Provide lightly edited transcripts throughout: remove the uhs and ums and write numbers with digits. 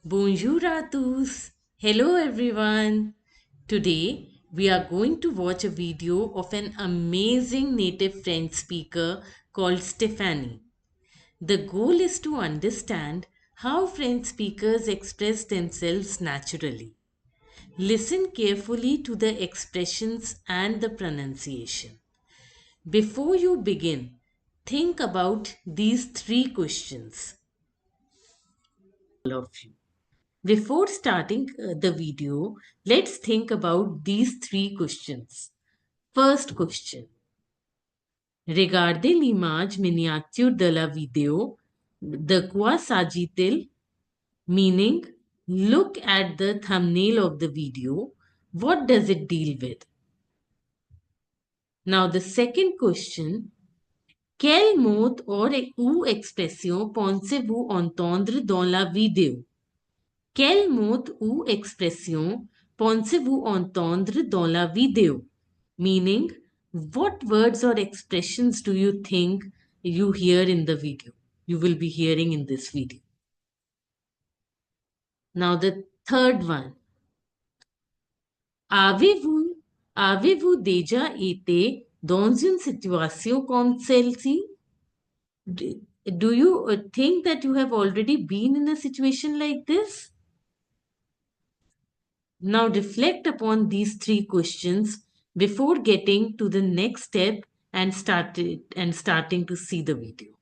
Bonjour à tous. Hello everyone. Today we are going to watch a video of an amazing native French speaker called Stephanie. The goal is to understand how French speakers express themselves naturally. Listen carefully to the expressions and the pronunciation. Before you begin, think about these three questions. All of you. Before starting the video, let's think about these three questions. First question. Regardez l'image miniature de la vidéo, de quoi s'agit-il? Meaning, look at the thumbnail of the video. What does it deal with? Now, the second question. Quel mot ou expression pensez-vous entendre dans la vidéo? Quel mot ou expression pensez-vous entendre dans la vidéo? Meaning, what words or expressions do you think you hear in the video? You will be hearing in this video. Now, the third one. Avez-vous déjà été dans une situation comme celle-ci? Do you think that you have already been in a situation like this? Now reflect upon these three questions before getting to the next step and starting to see the video.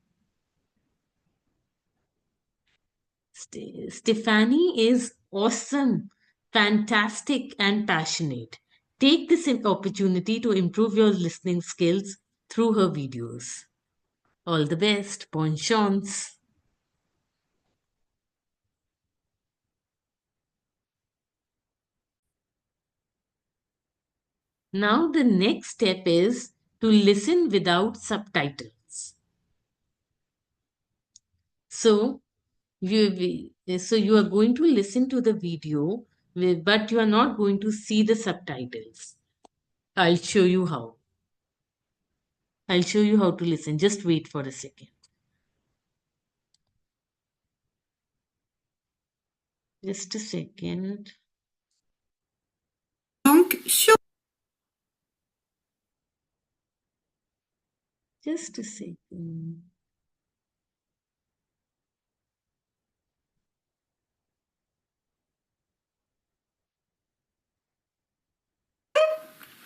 Stephanie is awesome, fantastic, and passionate. Take this opportunity to improve your listening skills through her videos. All the best. Bonne chance. Now, the next step is to listen without subtitles. So you are going to listen to the video, but you are not going to see the subtitles. I'll show you how. I'll show you how to listen. Just wait for a second. Just a second. Donc, sur... Just a second.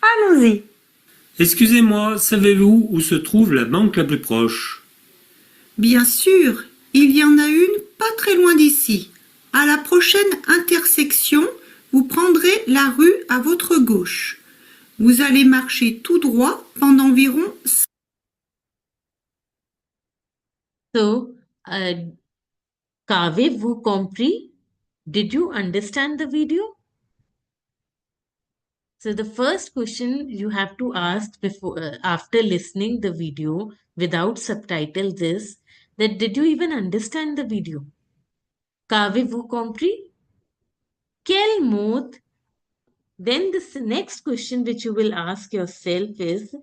Allons-y. Excusez-moi, savez-vous où se trouve la banque la plus proche? Bien sûr, il y en a une pas très loin d'ici. À la prochaine intersection, vous prendrez la rue à votre gauche. Vous allez marcher tout droit pendant environ... So, qu'avez-vous compris? Did you understand the video? So the first question you have to ask before after listening the video without subtitles is that did you even understand the video? Qu'avez-vous compris? Quel mot? Then the next question which you will ask yourself is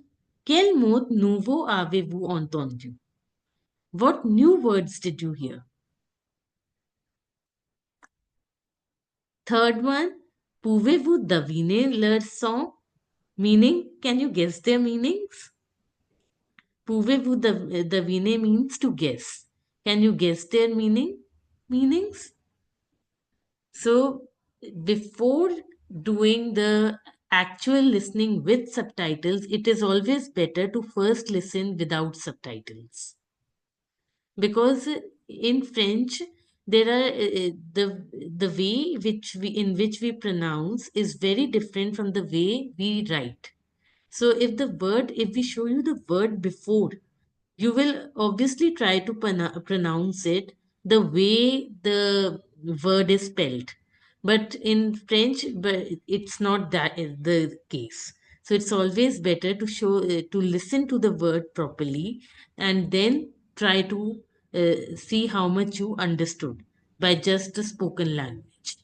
quel mot nouveau avez-vous entendu? What new words did you hear? Third one, pouvez-vous deviner leur son? Meaning, can you guess their meanings? Pouvez-vous deviner means to guess. Can you guess their meanings? So, before doing the actual listening with subtitles, it is always better to first listen without subtitles. Because in French, there are the way which we pronounce is very different from the way we write. So if we show you the word before, you will obviously try to pronounce it the way the word is spelled. But in French, but it's not that is the case. So it's always better to listen to the word properly and then try to see how much you understood by just the spoken language.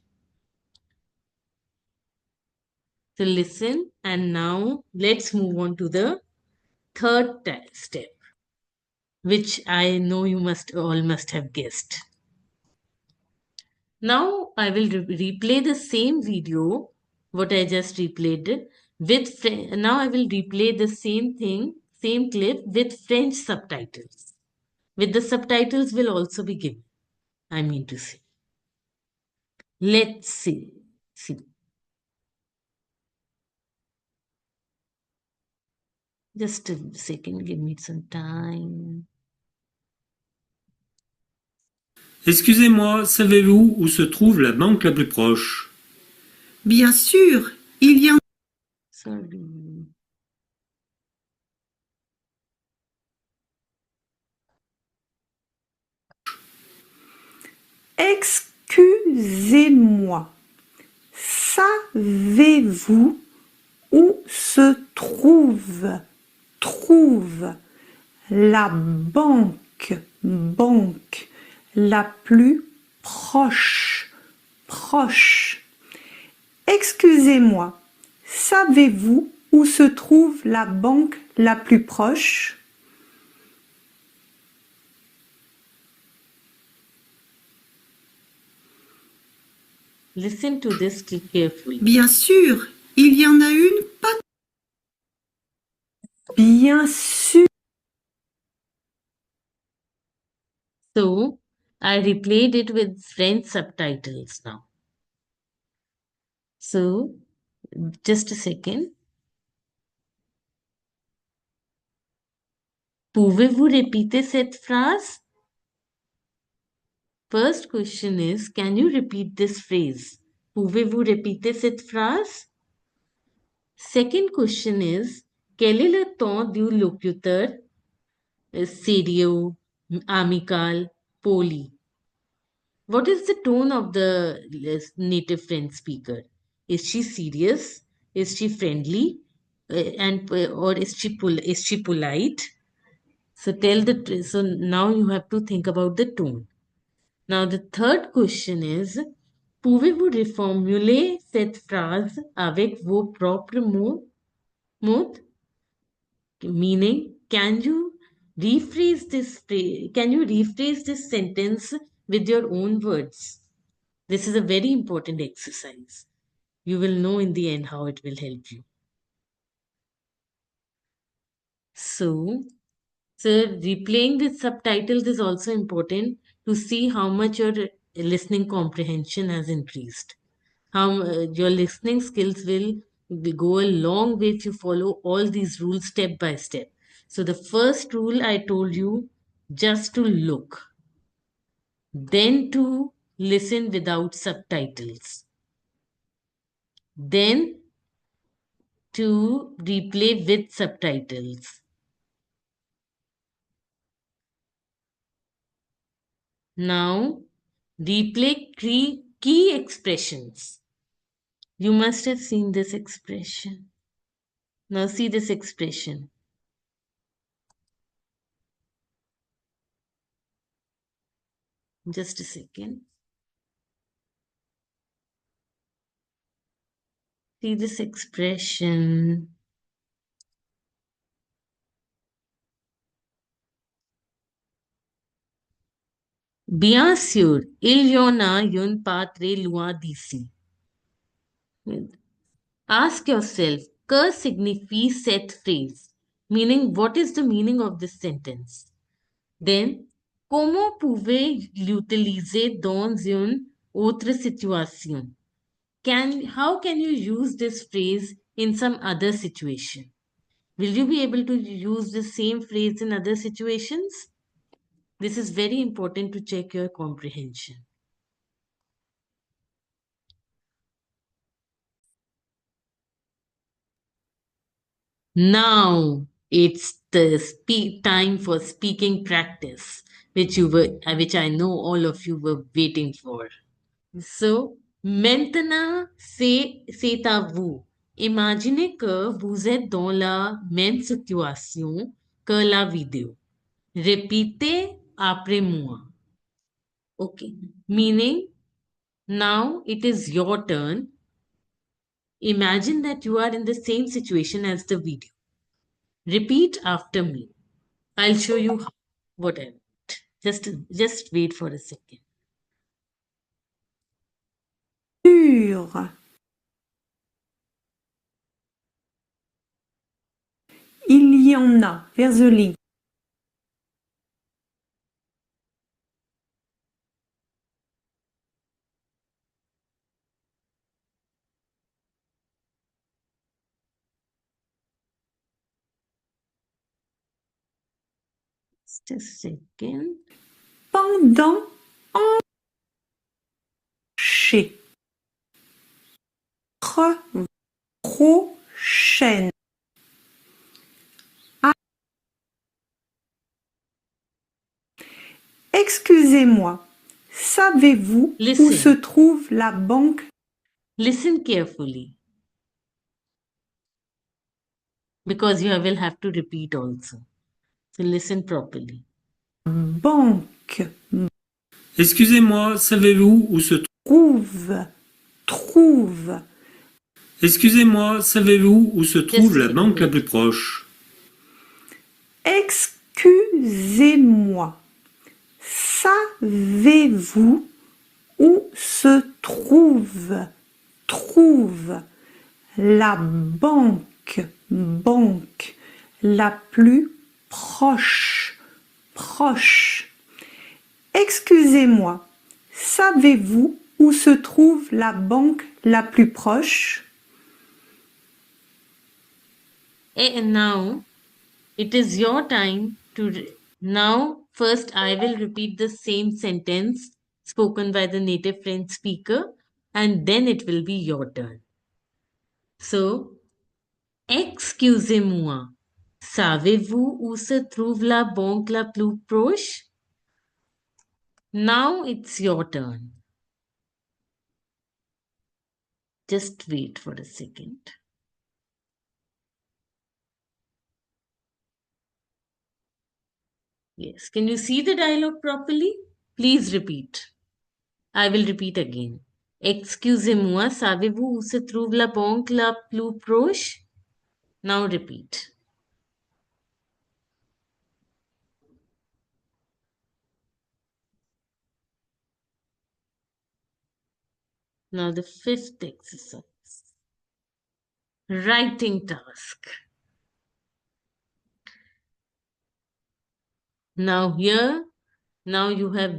So listen, and now let's move on to the third step, which I know you must have guessed. Now I will replay the same video, what I just replayed with, now I will replay the same thing, same clip with French subtitles. With the subtitles will also be given, I mean to say. Let's see. See. Just a second, give me some time. Excusez-moi, savez-vous où se trouve la banque la plus proche? Bien sûr, il y en Sorry. Excusez-moi. Savez-vous où se trouve la banque la plus proche? Excusez-moi. Savez-vous où se trouve la banque la plus proche? Listen to this carefully. Bien sûr, il y en a une pas. Bien sûr. So I replayed it with French subtitles now. So just a second. Pouvez-vous répéter cette phrase? First question is, can you repeat this phrase? Pouvez-vous répéter cette phrase? Second question is, quel est le ton du locuteur? Sérieux, amical, poli. What is the tone of the native French speaker? Is she serious? Is she friendly? Or is she polite? So so now you have to think about the tone. Now the third question is, pouvez-vous reformuler cette phrase avec vos propres mots? Meaning, can you rephrase this sentence with your own words? This is a very important exercise. You will know in the end how it will help you. So replaying with subtitles is also important to see how much your listening comprehension has increased. How your listening skills will go a long way if you follow all these rules step by step. So the first rule I told you, just to look, then to listen without subtitles, then to replay with subtitles. Now, replay key expressions. You must have seen this expression. Now, see this expression. Just a second. See this expression. Bien sûr, il y en a une pas très loin d'ici. Ask yourself, que signifie cette phrase? Meaning, what is the meaning of this sentence? Then, comment pouvez l'utiliser dans une autre situation? How can you use this phrase in some other situation? Will you be able to use the same phrase in other situations? This is very important to check your comprehension. Now it's the time for speaking practice, which I know all of you were waiting for. So, maintenant, c'est à vous. Imaginez que vous êtes dans la même situation que la vidéo. Répétez après moi. Okay. Meaning, now it is your turn. Imagine that you are in the same situation as the video. Repeat after me. I'll show you what I want. Just wait for a second. Sûr. Il y en a. Vers the link. Just a second. Pendant. Chez. Prochaine. Excusez-moi, savez-vous où Listen. se trouve la banque? Listen carefully. Because you will have to repeat also. So listen properly. Banque. Excusez-moi, savez-vous où se Trouve. Trouve. Excusez-moi, savez-vous où se trouve la Just banque la wait. plus proche? Excusez-moi, savez-vous où se trouve la banque la plus proche? Excusez-moi, savez-vous où se trouve la banque la plus proche? And now it is your time to. Now, first, I will repeat the same sentence spoken by the native French speaker, and then it will be your turn. So, excusez-moi, savez-vous où se trouve la banque la plus proche? Now it's your turn. Just wait for a second. Yes, can you see the dialogue properly? Please repeat. I will repeat again. Excusez-moi, savez-vous où se trouve la banque la plus proche? Now repeat. Now the fifth exercise. Writing task. Now here, now you have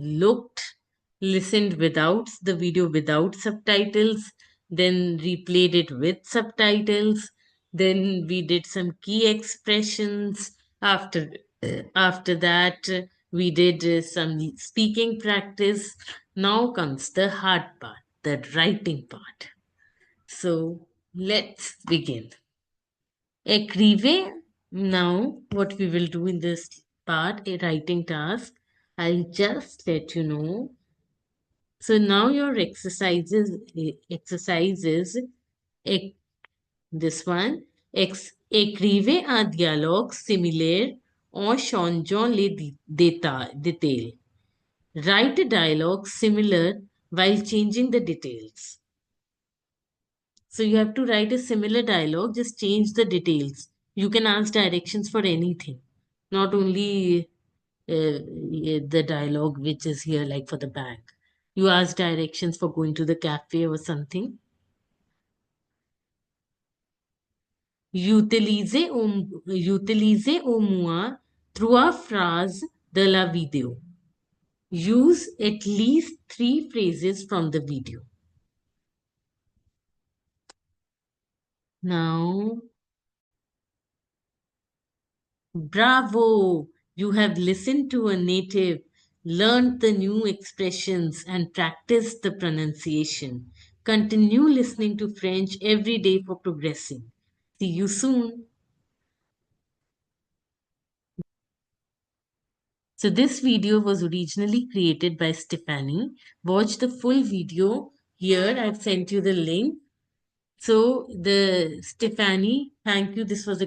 listened without the video without subtitles, then replayed it with subtitles, then we did some key expressions. After that, we did some speaking practice. Now comes the hard part, the writing part. So let's begin. Écrivez. Now, what we will do in this part, a writing task, I'll just let you know. So now your exercises, this one, écrivez un dialogue similaire en changeant les détails. Write a dialogue similar while changing the details. So you have to write a similar dialogue, just change the details. You can ask directions for anything, not only the dialogue which is here, like for the bank. You ask directions for going to the cafe or something. Utilisez au moins trois phrases de la vidéo. Use at least 3 phrases from the video. Now, bravo! You have listened to a native, learned the new expressions, and practiced the pronunciation. Continue listening to French every day for progressing. See you soon. So this video was originally created by Stephanie. Watch the full video here. I've sent you the link. So the Stephanie, thank you. This was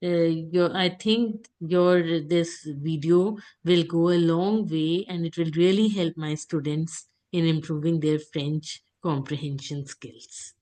your I think your this video will go a long way and it will really help my students in improving their French comprehension skills.